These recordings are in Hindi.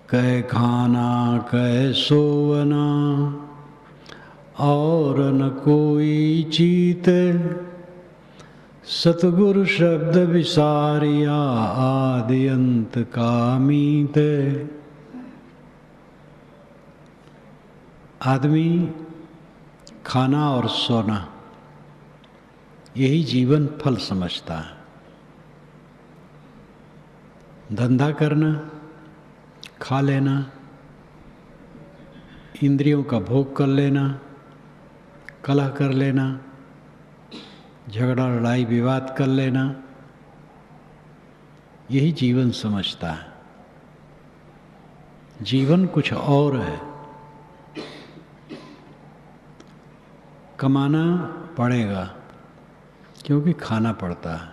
कै खाना कै सोवना, और न कोई चीत। सतगुरु शब्द विसारिया, आदि अंत का मीत। आदमी खाना और सोना यही जीवन फल समझता है। धंधा करना, खा लेना, इंद्रियों का भोग कर लेना, कलह कर लेना, झगड़ा लड़ाई विवाद कर लेना, यही जीवन समझता है। जीवन कुछ और है। कमाना पड़ेगा क्योंकि खाना पड़ता है।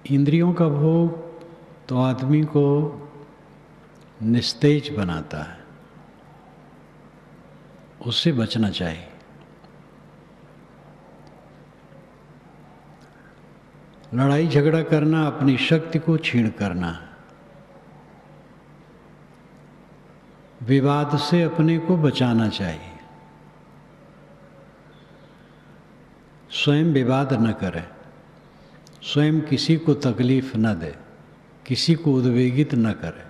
इंद्रियों का भोग तो आदमी को निस्तेज बनाता है, उससे बचना चाहिए। लड़ाई झगड़ा करना अपनी शक्ति को छीन करना, विवाद से अपने को बचाना चाहिए। स्वयं विवाद न करे, स्वयं किसी को तकलीफ न दे, किसी को उद्वेगित न करे।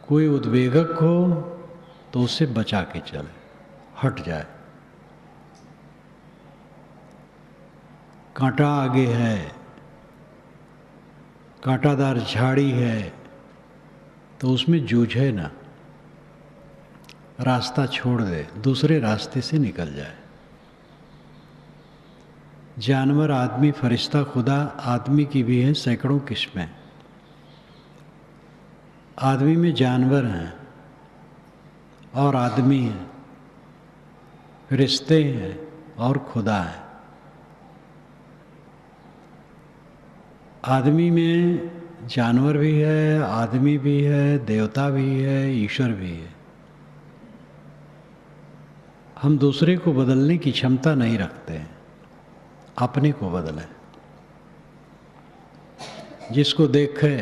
कोई उद्वेगक हो तो उसे बचा के चले, हट जाए। कांटा आगे है, कांटादार झाड़ी है, तो उसमें जूझे ना, रास्ता छोड़ दे, दूसरे रास्ते से निकल जाए। जानवर, आदमी, फरिश्ता, खुदा, आदमी की भी हैं सैकड़ों किस्में। आदमी में जानवर हैं और आदमी हैं, फरिश्ते हैं और खुदा है। आदमी में जानवर भी है, आदमी भी है, देवता भी है, ईश्वर भी है। हम दूसरे को बदलने की क्षमता नहीं रखते हैं, अपने को बदलें। जिसको देखे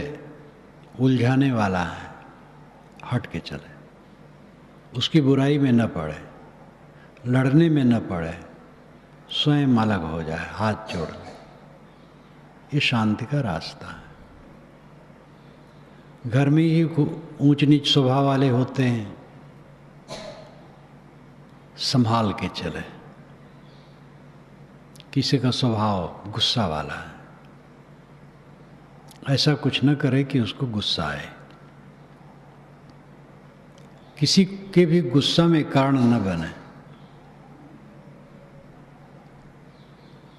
उलझाने वाला है, हट के चले, उसकी बुराई में न पड़े, लड़ने में न पड़े, स्वयं अलग हो जाए, हाथ जोड़ ले। ये शांति का रास्ता है। घर में ही ऊंच नीच स्वभाव वाले होते हैं, संभाल के चले। किसी का स्वभाव गुस्सा वाला है, ऐसा कुछ न करे कि उसको गुस्सा आए। किसी के भी गुस्सा में कारण न बने।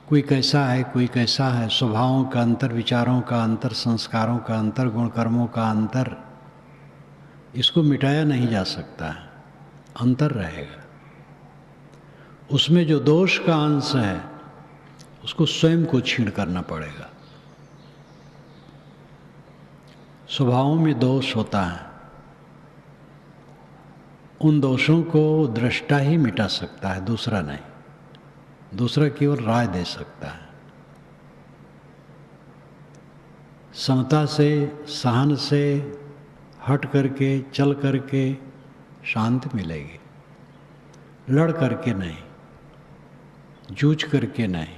कोई कैसा है, कोई कैसा है, स्वभावों का अंतर, विचारों का अंतर, संस्कारों का अंतर, गुण कर्मों का अंतर, इसको मिटाया नहीं जा सकता है, अंतर रहेगा। उसमें जो दोष का अंश है उसको स्वयं को छीण करना पड़ेगा। स्वभावों में दोष होता है, उन दोषों को दृष्टा ही मिटा सकता है, दूसरा नहीं। दूसरा केवल राय दे सकता है। समता से, सहन से हट करके, चल करके शांति मिलेगी। लड़ करके नहीं, जूझ करके नहीं।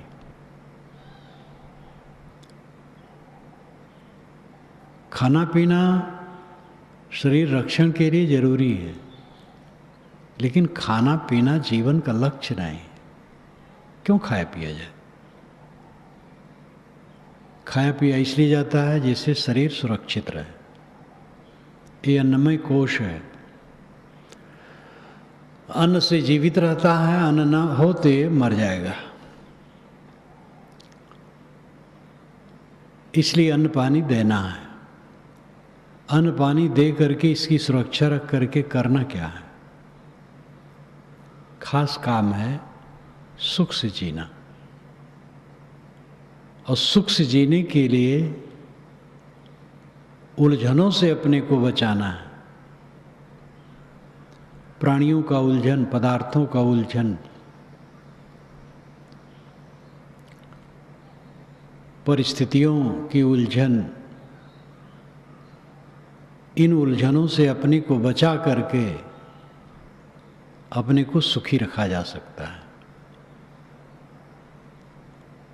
खाना पीना शरीर रक्षण के लिए जरूरी है, लेकिन खाना पीना जीवन का लक्ष्य नहीं। क्यों खाया पिया जाए? खाया पिया इसलिए जाता है जिससे शरीर सुरक्षित रहे। ये अन्नमय कोश है, अन्न से जीवित रहता है, अन्न न होते मर जाएगा। इसलिए अन्न पानी देना है। अन्न पानी दे करके इसकी सुरक्षा रख करके करना क्या है? खास काम है सुख से जीना। और सुख से जीने के लिए उलझनों से अपने को बचाना है। प्राणियों का उलझन, पदार्थों का उलझन, परिस्थितियों की उलझन, इन उलझनों से अपने को बचा करके अपने को सुखी रखा जा सकता है।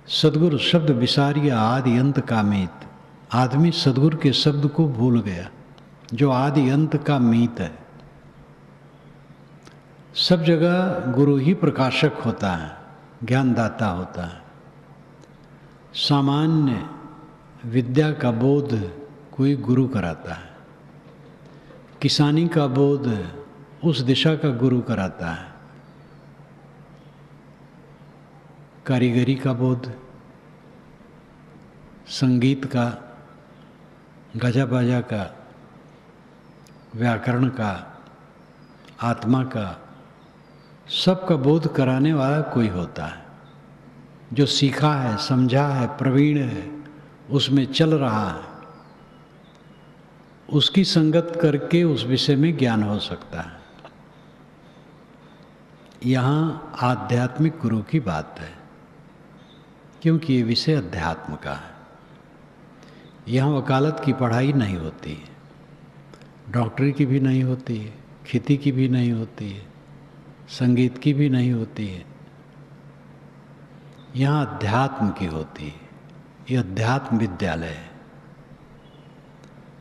सदगुरु शब्द विसारिय आदि अंत का मीत। आदमी सदगुरु के शब्द को भूल गया, जो आदि अंत का मीत है। सब जगह गुरु ही प्रकाशक होता है, ज्ञानदाता होता है। सामान्य विद्या का बोध कोई गुरु कराता है, किसानी का बोध उस दिशा का गुरु कराता है, कारीगरी का बोध, संगीत का, गजा बाजा का, व्याकरण का, आत्मा का, सबका बोध कराने वाला कोई होता है, जो सीखा है, समझा है, प्रवीण है, उसमें चल रहा है। उसकी संगत करके उस विषय में ज्ञान हो सकता है। यहाँ आध्यात्मिक गुरु की बात है, क्योंकि ये विषय अध्यात्म का है। यहाँ वकालत की पढ़ाई नहीं होती है, डॉक्टरी की भी नहीं होती है, खेती की भी नहीं होती है, संगीत की भी नहीं होती है। यहाँ अध्यात्म की होती है। ये अध्यात्म विद्यालय है।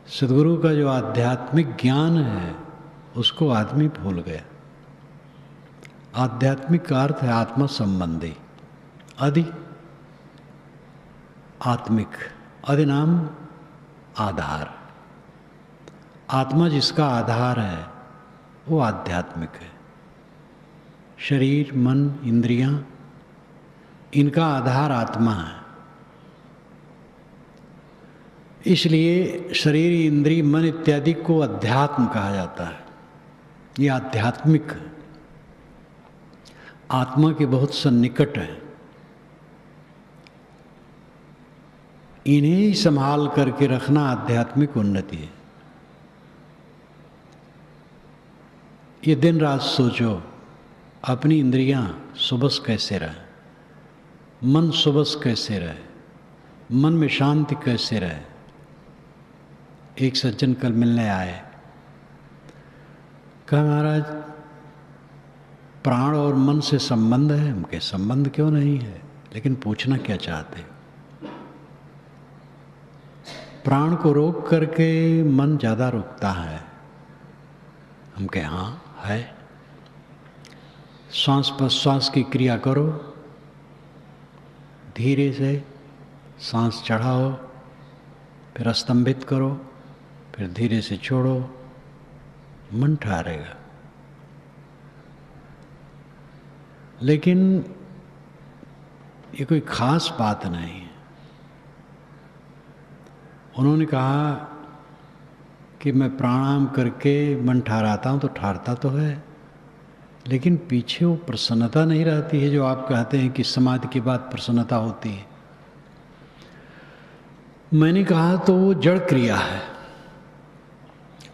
सद्गुरु का जो आध्यात्मिक ज्ञान है उसको आदमी भूल गया। आध्यात्मिक का अर्थ है आत्मा संबंधी, अधि आत्मिक, अधिनाम आधार। आत्मा जिसका आधार है वो आध्यात्मिक है। शरीर, मन, इंद्रियां, इनका आधार आत्मा है। इसलिए शरीर, इंद्रिय, मन इत्यादि को अध्यात्म कहा जाता है। ये आध्यात्मिक आत्मा के बहुत सन्निकट है। इन्हें ही संभाल करके रखना आध्यात्मिक उन्नति है। ये दिन रात सोचो अपनी इंद्रियां सुबस कैसे रहे, मन सुबस कैसे रहे, मन में शांति कैसे रहे। एक सज्जन कल मिलने आए, कहा महाराज प्राण और मन से संबंध है। हम कहे संबंध क्यों नहीं है, लेकिन पूछना क्या चाहते हो। प्राण को रोक करके मन ज़्यादा रुकता है। हम कहे हाँ है। श्वास प्रश्वास की क्रिया करो, धीरे से सांस चढ़ाओ, फिर स्तंभित करो, फिर धीरे से छोड़ो, मन ठहरेगा। लेकिन ये कोई खास बात नहीं है। उन्होंने कहा कि मैं प्राणायाम करके मन ठहराता हूँ, तो ठहरता तो है, लेकिन पीछे वो प्रसन्नता नहीं रहती है जो आप कहते हैं कि समाधि के बाद प्रसन्नता होती है। मैंने कहा तो वो जड़ क्रिया है।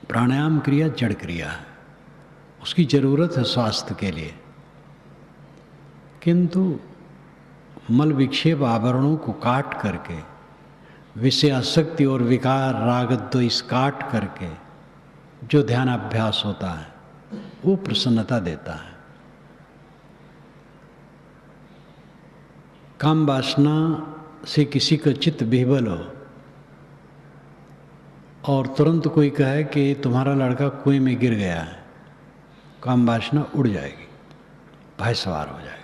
प्राणायाम क्रिया जड़ क्रिया है, उसकी ज़रूरत है स्वास्थ्य के लिए। किंतु मल विक्षेप आवरणों को काट करके, विषय आसक्ति और विकार राग द्वेष काट करके जो ध्यानाभ्यास होता है वो प्रसन्नता देता है। काम वासना से किसी का चित्त विह्वल हो और तुरंत कोई कहे कि तुम्हारा लड़का कुएं में गिर गया है, काम वासना उड़ जाएगी, भय सवार हो जाएगा।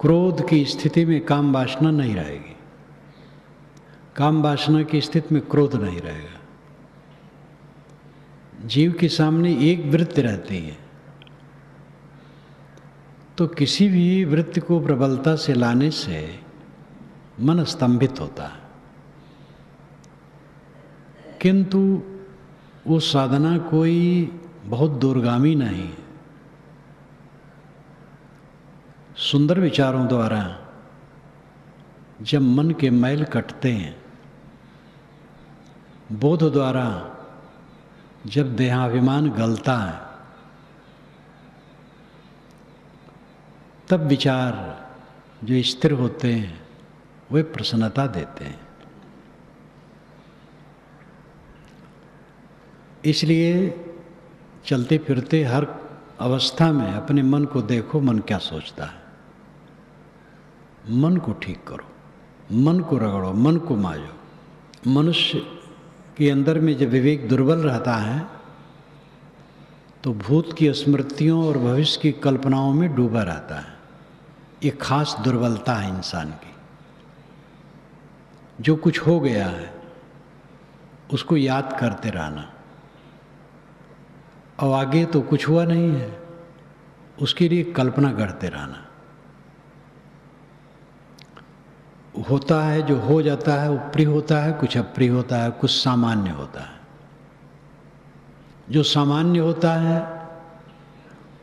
क्रोध की स्थिति में काम वासना नहीं रहेगी, काम वासना की स्थिति में क्रोध नहीं रहेगा। जीव के सामने एक वृत्ति रहती है, तो किसी भी वृत्ति को प्रबलता से लाने से मन स्तंभित होता है। किंतु वो साधना कोई बहुत दूरगामी नहीं है। सुंदर विचारों द्वारा जब मन के मैल कटते हैं, बोध द्वारा जब देहाभिमान गलता है, तब विचार जो स्थिर होते हैं वे प्रसन्नता देते हैं। इसलिए चलते फिरते हर अवस्था में अपने मन को देखो, मन क्या सोचता है। मन को ठीक करो, मन को रगड़ो, मन को मांजो। मनुष्य के अंदर में जब विवेक दुर्बल रहता है तो भूत की स्मृतियों और भविष्य की कल्पनाओं में डूबा रहता है। ये खास दुर्बलता है इंसान की। जो कुछ हो गया है उसको याद करते रहना, और आगे तो कुछ हुआ नहीं है उसके लिए कल्पना करते रहना। होता है जो हो जाता है वो प्रिय होता है, कुछ अप्रिय होता है, कुछ सामान्य होता है। जो सामान्य होता है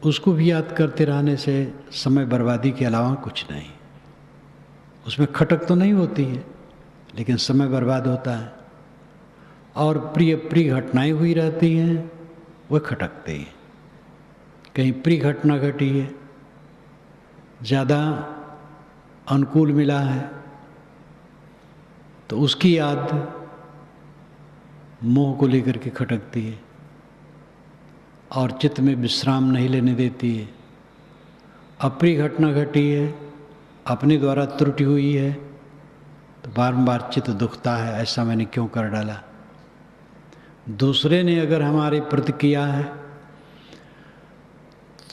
उसको भी याद करते रहने से समय बर्बादी के अलावा कुछ नहीं। उसमें खटक तो नहीं होती है लेकिन समय बर्बाद होता है। और प्रिय प्रिय घटनाएं हुई रहती हैं, वह खटकते हैं। कहीं प्रिय घटना घटी है, ज़्यादा अनुकूल मिला है तो उसकी याद मोह को लेकर के खटकती है और चित्त में विश्राम नहीं लेने देती है। अप्रिय घटना घटी है, अपने द्वारा त्रुटि हुई है तो बार चित्त दुखता है, ऐसा मैंने क्यों कर डाला। दूसरे ने अगर हमारे प्रति किया है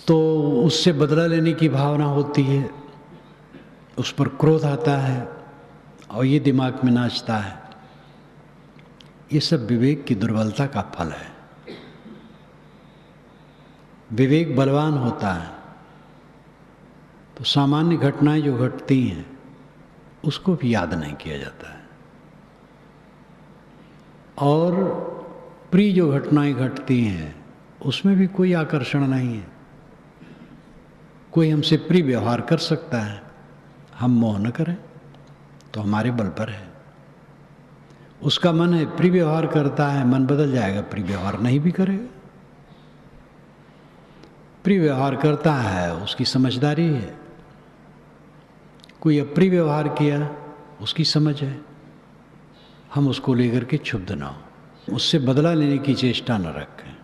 तो उससे बदला लेने की भावना होती है, उस पर क्रोध आता है और ये दिमाग में नाचता है। ये सब विवेक की दुर्बलता का फल है। विवेक बलवान होता है तो सामान्य घटनाएं जो घटती हैं उसको भी याद नहीं किया जाता है, और प्रिय जो घटनाएं घटती हैं उसमें भी कोई आकर्षण नहीं है। कोई हमसे प्रिय व्यवहार कर सकता है, हम मोह न करें तो हमारे बल पर है। उसका मन है प्रिय व्यवहार करता है, मन बदल जाएगा, प्रिय व्यवहार नहीं भी करेगा। प्रिय व्यवहार करता है उसकी समझदारी है, कोई अप्रिय व्यवहार किया उसकी समझ है। हम उसको लेकर के क्षुब्ध ना हो, उससे बदला लेने की चेष्टा न रखें।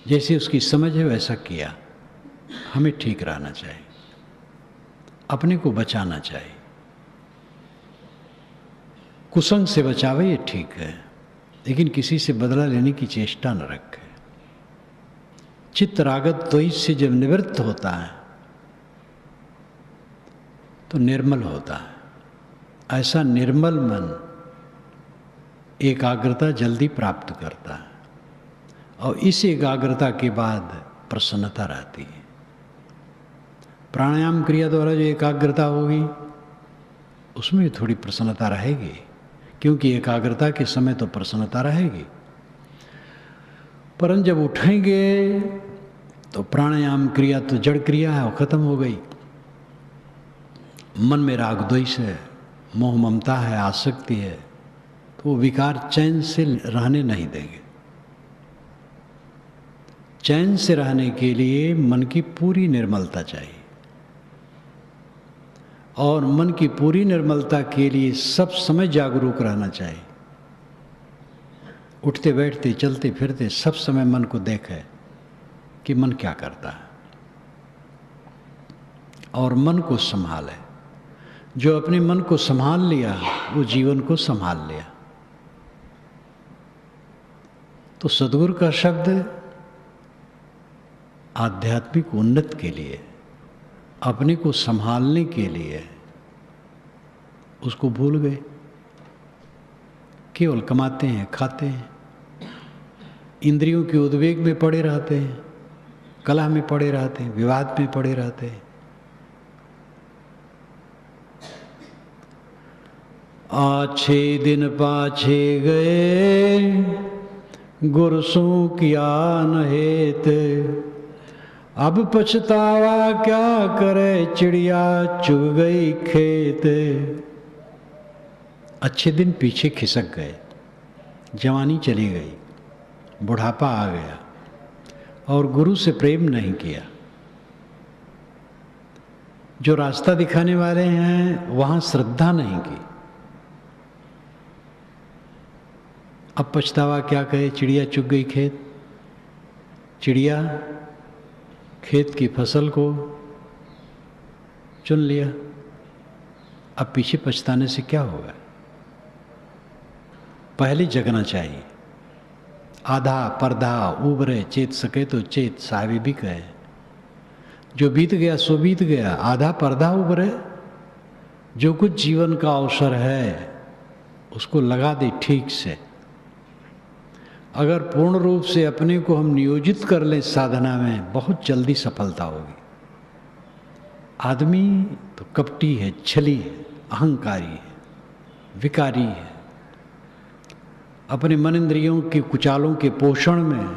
जैसे उसकी समझ है वैसा किया। हमें ठीक रहना चाहिए, अपने को बचाना चाहिए। कुसंग से बचावे ये ठीक है, लेकिन किसी से बदला लेने की चेष्टा न रखे। चित्त रागत द्वेष से जब निवृत्त होता है तो निर्मल होता है। ऐसा निर्मल मन एकाग्रता जल्दी प्राप्त करता है, और इस एकाग्रता के बाद प्रसन्नता रहती है। प्राणायाम क्रिया द्वारा जो एकाग्रता होगी उसमें भी थोड़ी प्रसन्नता रहेगी, क्योंकि एकाग्रता के समय तो प्रसन्नता रहेगी। परंतु जब उठेंगे तो प्राणायाम क्रिया तो जड़ क्रिया है, वो खत्म हो गई। मन में राग द्वेष है, मोह ममता है, आसक्ति है, तो वो विकार चैन से रहने नहीं देंगे। चैन से रहने के लिए मन की पूरी निर्मलता चाहिए, और मन की पूरी निर्मलता के लिए सब समय जागरूक रहना चाहिए। उठते बैठते चलते फिरते सब समय मन को देखे कि मन क्या करता है, और मन को संभाले। जो अपने मन को संभाल लिया वो जीवन को संभाल लिया। तो सद्गुरु का शब्द आध्यात्मिक उन्नति के लिए, अपने को संभालने के लिए, उसको भूल गए। केवल कमाते हैं, खाते हैं, इंद्रियों के उद्वेग में पड़े रहते हैं, कलह में पड़े रहते हैं, विवाद में पड़े रहते हैं। आछे दिन पाछे गए गुरसू किया न हेत, अब पछतावा क्या करे चिड़िया चुग गई खेत। अच्छे दिन पीछे खिसक गए, जवानी चली गई, बुढ़ापा आ गया, और गुरु से प्रेम नहीं किया। जो रास्ता दिखाने वाले हैं वहां श्रद्धा नहीं की। अब पछतावा क्या कहे, चिड़िया चुग गई खेत। चिड़िया खेत की फसल को चुन लिया, अब पीछे पछताने से क्या होगा। पहले जगना चाहिए। आधा पर्दा उबरे चेत सके तो चेत, साहबी भी कहे। जो बीत गया सो बीत गया, आधा पर्दा उबरे। जो कुछ जीवन का अवसर है उसको लगा दे ठीक से। अगर पूर्ण रूप से अपने को हम नियोजित कर लें साधना में, बहुत जल्दी सफलता होगी। आदमी तो कपटी है, छली है, अहंकारी है, विकारी है। अपने मन इंद्रियों के कुचालों के पोषण में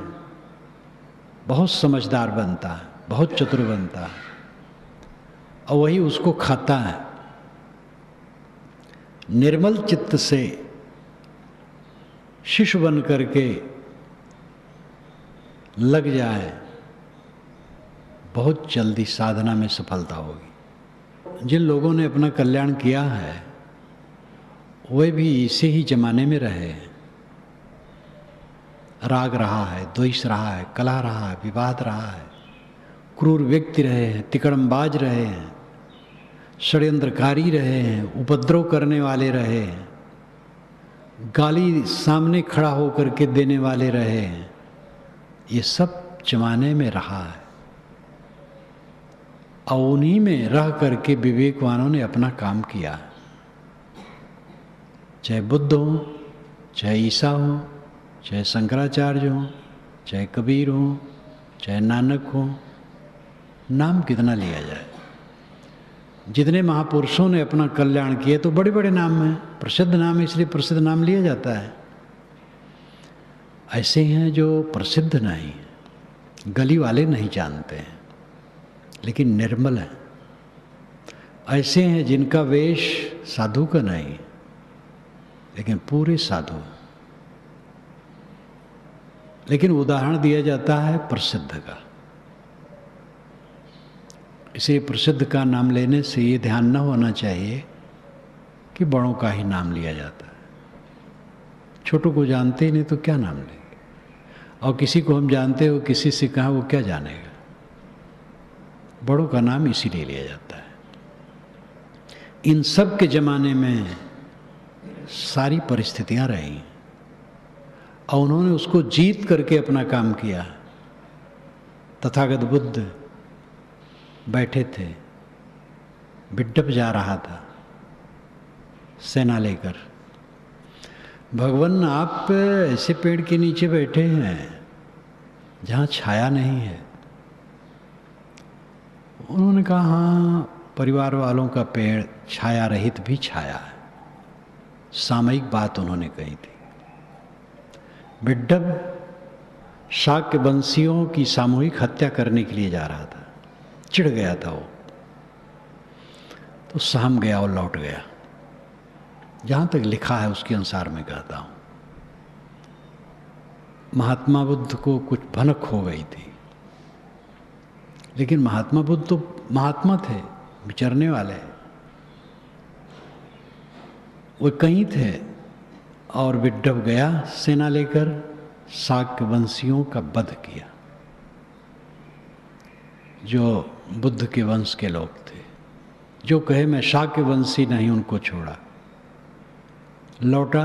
बहुत समझदार बनता है, बहुत चतुर बनता है, और वही उसको खाता है। निर्मल चित्त से शिशु बन करके लग जाए, बहुत जल्दी साधना में सफलता होगी। जिन लोगों ने अपना कल्याण किया है वे भी इसी ही जमाने में रहे। राग रहा है, द्वेष रहा है, कलह रहा है, विवाद रहा है, क्रूर व्यक्ति रहे हैं, तिकड़मबाज रहे हैं, षड्यंत्रकारी रहे हैं, उपद्रव करने वाले रहे हैं, गाली सामने खड़ा होकर के देने वाले रहे हैं। ये सब जमाने में रहा है, और उन्हीं में रह करके विवेकवानों ने अपना काम किया। चाहे बुद्ध हो, चाहे ईसा हो, चाहे शंकराचार्य हो, चाहे कबीर हो, चाहे नानक हो, नाम कितना लिया जाए। जितने महापुरुषों ने अपना कल्याण किए तो बड़े बड़े नाम हैं, प्रसिद्ध नाम, इसलिए प्रसिद्ध नाम लिया जाता है। ऐसे हैं जो प्रसिद्ध नहीं, गली वाले नहीं जानते हैं, लेकिन निर्मल है। ऐसे हैं जिनका वेश साधु का नहीं, लेकिन पूरे साधु। लेकिन उदाहरण दिया जाता है प्रसिद्ध का। इसलिए प्रसिद्ध का नाम लेने से ये ध्यान न होना चाहिए कि बड़ों का ही नाम लिया जाता है। छोटों को जानते ही नहीं तो क्या नाम लेंगे, और किसी को हम जानते हो किसी से कहा वो क्या जानेगा। बड़ों का नाम इसीलिए लिया जाता है। इन सब के ज़माने में सारी परिस्थितियां रही और उन्होंने उसको जीत करके अपना काम किया। तथागत बुद्ध बैठे थे, बिड्डप जा रहा था सेना लेकर। भगवान आप ऐसे पेड़ के नीचे बैठे हैं जहाँ छाया नहीं है। उन्होंने कहा हाँ, परिवार वालों का पेड़ छाया रहित भी छाया है। सामयिक बात उन्होंने कही थी। बिड्डप शाक्य वंशियों की सामूहिक हत्या करने के लिए जा रहा था, चिढ़ गया था वो, तो सहम गया और लौट गया। जहाँ तक लिखा है उसके अनुसार मैं कहता हूँ। महात्मा बुद्ध को कुछ भनक हो गई थी, लेकिन महात्मा बुद्ध तो महात्मा थे, विचरने वाले, वो कहीं थे। और बिड्डप गया सेना लेकर, शाक्य वंशियों का वध किया, जो बुद्ध के वंश के लोग थे। जो कहे मैं शाक्य वंशी नहीं, उनको छोड़ा। लौटा,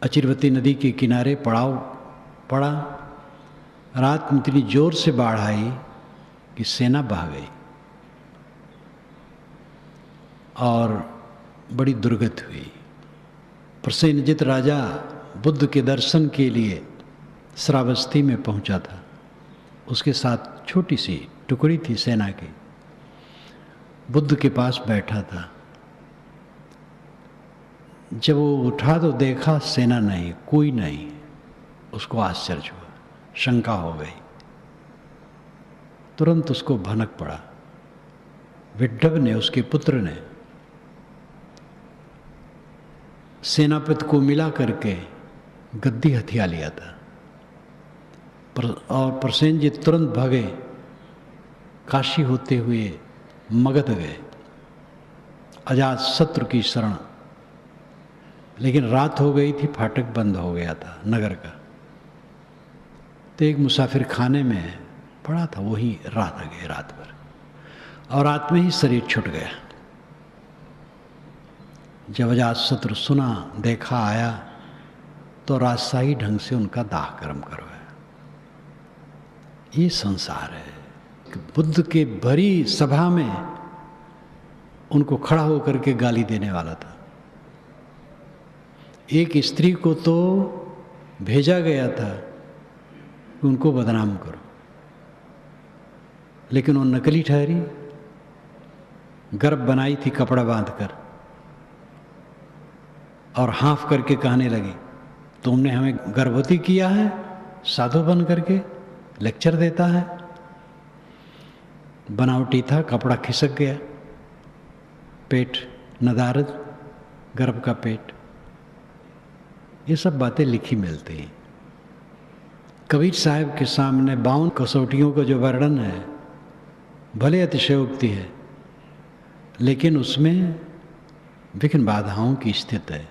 अचिरवती नदी के किनारे पड़ाव पड़ा। रात में इतनी जोर से बाढ़ आई कि सेना बह गई और बड़ी दुर्गति हुई। प्रसेनजित राजा बुद्ध के दर्शन के लिए श्रावस्ती में पहुंचा था। उसके साथ छोटी सी टुकड़ी थी सेना की। बुद्ध के पास बैठा था। जब वो उठा तो देखा सेना नहीं, कोई नहीं। उसको आश्चर्य हुआ, शंका हो गई। तुरंत उसको भनक पड़ा। बिड्डप ने, उसके पुत्र ने, सेनापति को मिला करके गद्दी हथिया लिया था। और प्रसेनजित तुरंत भागे काशी होते हुए मगध गए, अजात शत्रु की शरण। लेकिन रात हो गई थी, फाटक बंद हो गया था नगर का। तो एक मुसाफिर खाने में पड़ा था, वही रात गए रात भर, और रात में ही शरीर छूट गया। जब अजात शत्रु सुना, देखा, आया तो राजशाही ढंग से उनका दाह कर्म करवाया। ये संसार है। बुद्ध के भरी सभा में उनको खड़ा होकर के गाली देने वाला था। एक स्त्री को तो भेजा गया था कि उनको बदनाम करो, लेकिन वो नकली ठहरी, गर्भ बनाई थी कपड़ा बांधकर, और हाँफ करके कहने लगी, तुमने हमें गर्भवती किया है, साधु बन करके लेक्चर देता है। बनावटी था, कपड़ा खिसक गया, पेट नदारद, गर्भ का पेट। ये सब बातें लिखी मिलती हैं। कबीर साहब के सामने 52 कसौटियों का जो वर्णन है, भले अतिशयोक्ति है, लेकिन उसमें विघ्न बाधाओं की स्थिति है।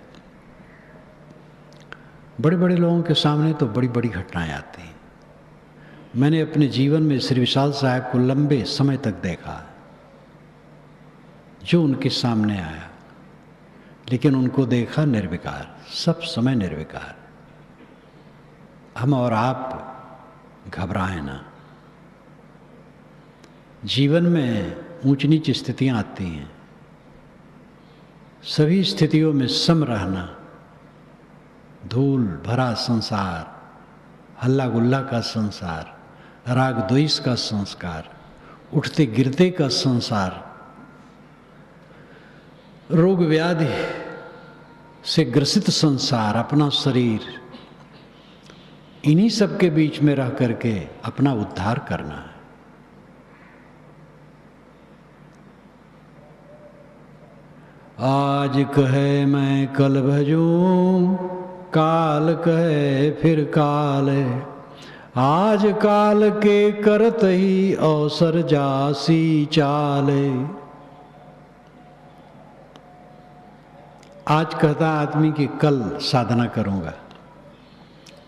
बड़े बड़े लोगों के सामने तो बड़ी बड़ी घटनाएं आती हैं। मैंने अपने जीवन में श्री विशाल साहब को लंबे समय तक देखा, जो उनके सामने आया, लेकिन उनको देखा निर्विकार, सब समय निर्विकार। हम और आप घबराएं ना। जीवन में ऊंच नीच स्थितियां आती हैं, सभी स्थितियों में सम रहना। धूल भरा संसार, हल्ला गुल्ला का संसार, राग द्वेष का संस्कार, उठते गिरते का संसार, रोग व्याधि से ग्रसित संसार, अपना शरीर, इन्हीं सब के बीच में रह करके अपना उद्धार करना है। आज कहे मैं कल भजूं, काल कहे फिर काल, आज काल के करत ही अवसर जासी चाले। आज कहता आदमी कि कल साधना करूंगा,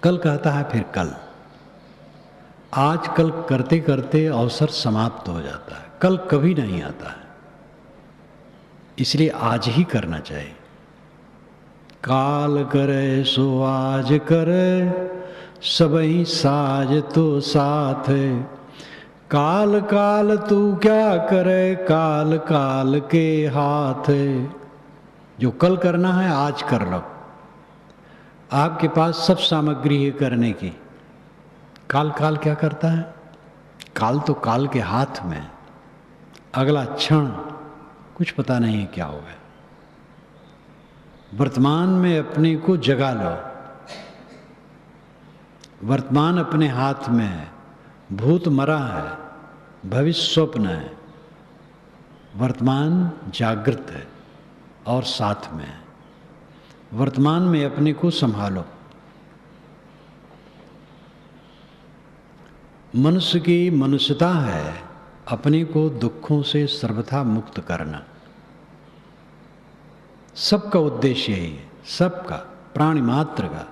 कल कहता है फिर कल। आज कल करते करते अवसर समाप्त हो जाता है, कल कभी नहीं आता है। इसलिए आज ही करना चाहिए। काल करे सो आज करे, सबही साज तो साथ। काल काल तू क्या करे, काल काल के हाथ। जो कल करना है आज कर लो। आपके पास सब सामग्री है करने की। काल काल क्या करता है? काल तो काल के हाथ में। अगला क्षण कुछ पता नहीं है क्या होगा। वर्तमान में अपने को जगा लो। वर्तमान अपने हाथ में है। भूत मरा है, भविष्य स्वप्न है, वर्तमान जागृत है और साथ में है। वर्तमान में अपने को संभालो। मनुष्य की मनुष्यता है अपने को दुखों से सर्वथा मुक्त करना। सबका उद्देश्य यही है, सबका, प्राणी मात्र का।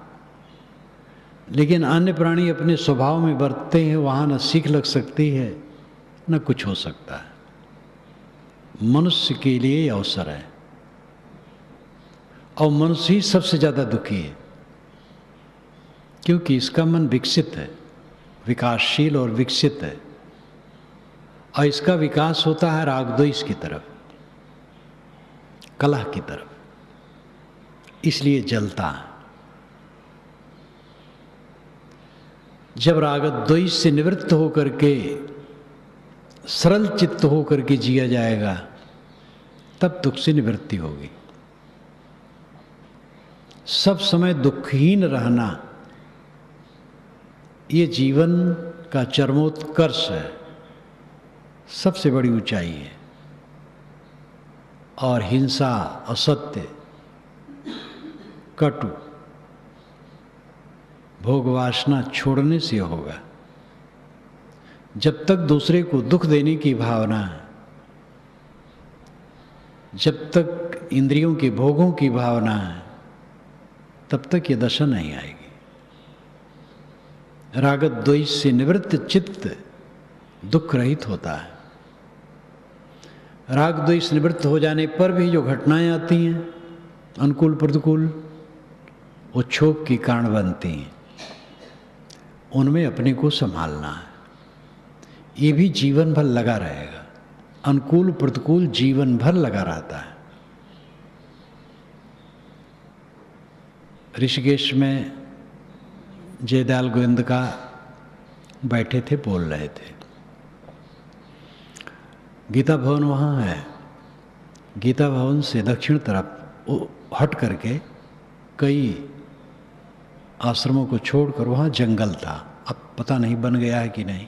लेकिन अन्य प्राणी अपने स्वभाव में बरतते हैं, वहाँ न सीख लग सकती है न कुछ हो सकता है। मनुष्य के लिए अवसर है और मनुष्य ही सबसे ज़्यादा दुखी है, क्योंकि इसका मन विकसित है, विकासशील और विकसित है, और इसका विकास होता है राग द्वेष की तरफ, कलह की तरफ। इसलिए जलता है। जब राग द्वेष से निवृत्त होकर के सरल चित्त होकर के जिया जाएगा, तब दुख से निवृत्ति होगी। सब समय दुखहीन रहना ये जीवन का चरमोत्कर्ष है, सबसे बड़ी ऊंचाई है। और हिंसा, असत्य, कटु, भोग वासना छोड़ने से होगा। जब तक दूसरे को दुख देने की भावना है, जब तक इंद्रियों के भोगों की भावना है, तब तक ये दशा नहीं आएगी। राग द्वेष से निवृत्त चित्त दुख रहित होता है। राग द्वेष निवृत्त हो जाने पर भी जो घटनाएं आती हैं अनुकूल प्रतिकूल, वो क्षोभ की कारण बनती हैं। उनमें अपने को संभालना है। ये भी जीवन भर लगा रहेगा। अनुकूल प्रतिकूल जीवन भर लगा रहता है। ऋषिकेश में जयदयाल गोविंद का बैठे थे, बोल रहे थे। गीता भवन वहाँ है। गीता भवन से दक्षिण तरफ हट करके कई आश्रमों को छोड़कर वहाँ जंगल था। अब पता नहीं बन गया है कि नहीं।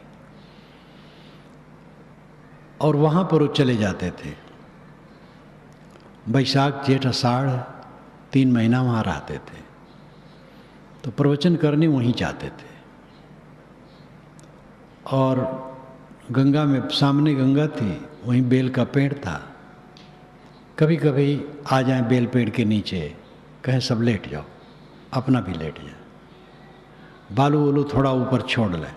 और वहाँ पर वो चले जाते थे। बैसाख जेठ आषाढ़ 3 महीना वहाँ रहते थे। तो प्रवचन करने वहीं जाते थे। और गंगा में, सामने गंगा थी, वहीं बेल का पेड़ था। कभी कभी आ जाएं बेल पेड़ के नीचे, कहें सब लेट जाओ, अपना भी लेट जाए, बालू वालू थोड़ा ऊपर छोड़ लें,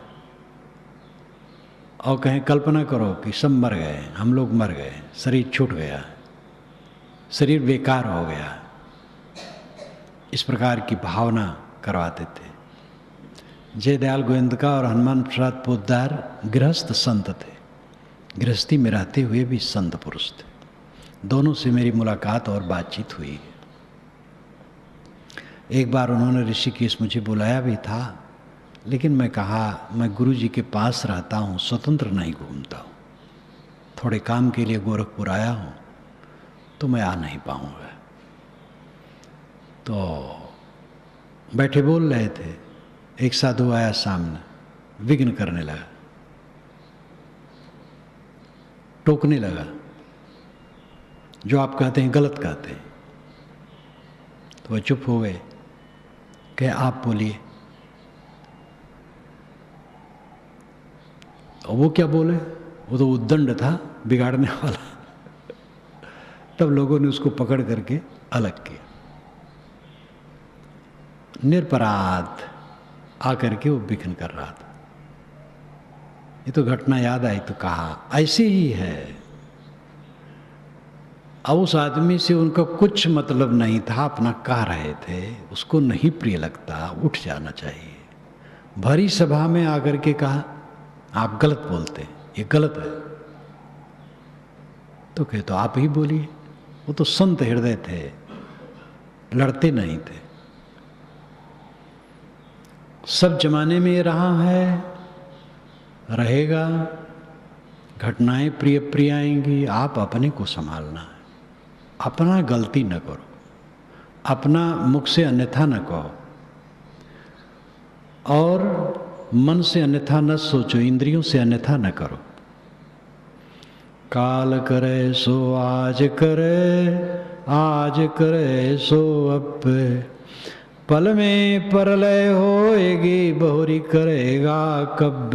और कहें कल्पना करो कि सब मर गए, हम लोग मर गए, शरीर छूट गया, शरीर बेकार हो गया। इस प्रकार की भावना करवाते थे। जयदयाल गोविंद का और हनुमान प्रसाद पोद्दार गृहस्थ संत थे। गृहस्थी में रहते हुए भी संत पुरुष थे। दोनों से मेरी मुलाकात और बातचीत हुई। एक बार उन्होंने ऋषिकेश मुझे बुलाया भी था, लेकिन मैं कहा मैं गुरु जी के पास रहता हूँ, स्वतंत्र नहीं घूमता हूँ। थोड़े काम के लिए गोरखपुर आया हूँ, तो मैं आ नहीं पाऊँगा। तो बैठे बोल रहे थे, एक साधु आया सामने, विघ्न करने लगा, टोकने लगा, जो आप कहते हैं गलत कहते हैं। तो वह चुप हो गए, कहे आप बोलिए। और वो क्या बोले, वो तो उद्दंड था, बिगाड़ने वाला। तब लोगों ने उसको पकड़ करके अलग किया। निरपराध आकर के वो विघ्न कर रहा था। ये तो घटना याद आई तो कहा ऐसे ही है। अब उस आदमी से उनका कुछ मतलब नहीं था, अपना कह रहे थे, उसको नहीं प्रिय लगता, उठ जाना चाहिए। भरी सभा में आकर के कहा आप गलत बोलते, ये गलत है। तो कहे तो आप ही बोलिए। वो तो संत हृदय थे, लड़ते नहीं थे। सब जमाने में ये रहा है, रहेगा। घटनाएं प्रिय प्रिय आएंगी। आप अपने को संभालना है। अपना गलती न करो, अपना मुख से अन्यथा न कहो, और मन से अन्यथा न सोचो, इंद्रियों से अन्यथा न करो। काल करे सो आज करे, आज करे सो अब, पल में परलय होएगी, बहुरी करेगा कब।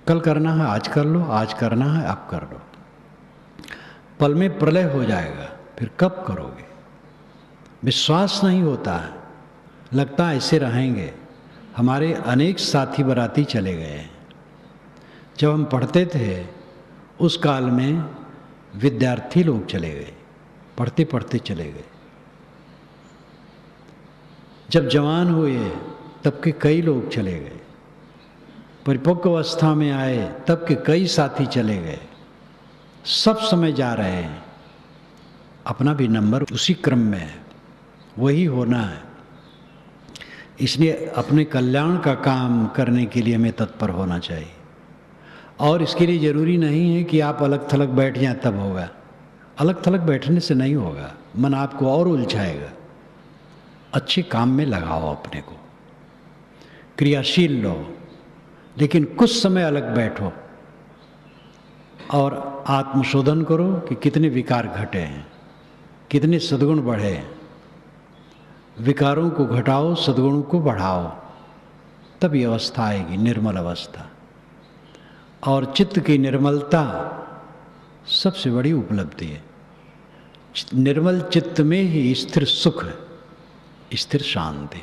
कल करना है आज कर लो, आज करना है अब कर लो। पल में प्रलय हो जाएगा, फिर कब करोगे। विश्वास नहीं होता है, लगता ऐसे रहेंगे। हमारे अनेक साथी बराती चले गए। जब हम पढ़ते थे उस काल में विद्यार्थी लोग चले गए, पढ़ते पढ़ते चले गए। जब जवान हुए तब के कई लोग चले गए। परिपक्व अवस्था में आए तब के कई साथी चले गए। सब समय जा रहे हैं, अपना भी नंबर उसी क्रम में है, वही होना है। इसलिए अपने कल्याण का काम करने के लिए हमें तत्पर होना चाहिए। और इसके लिए ज़रूरी नहीं है कि आप अलग थलग बैठ जाएं तब होगा। अलग थलग बैठने से नहीं होगा, मन आपको और उलझाएगा। अच्छे काम में लगाओ अपने को, क्रियाशील लो, लेकिन कुछ समय अलग बैठो और आत्मशोधन करो कि कितने विकार घटे हैं, कितने सद्गुण बढ़े हैं। विकारों को घटाओ, सद्गुणों को बढ़ाओ, तब ये अवस्था आएगी, निर्मल अवस्था। और चित्त की निर्मलता सबसे बड़ी उपलब्धि है। निर्मल चित्त में ही स्थिर सुख है, स्थिर शांति।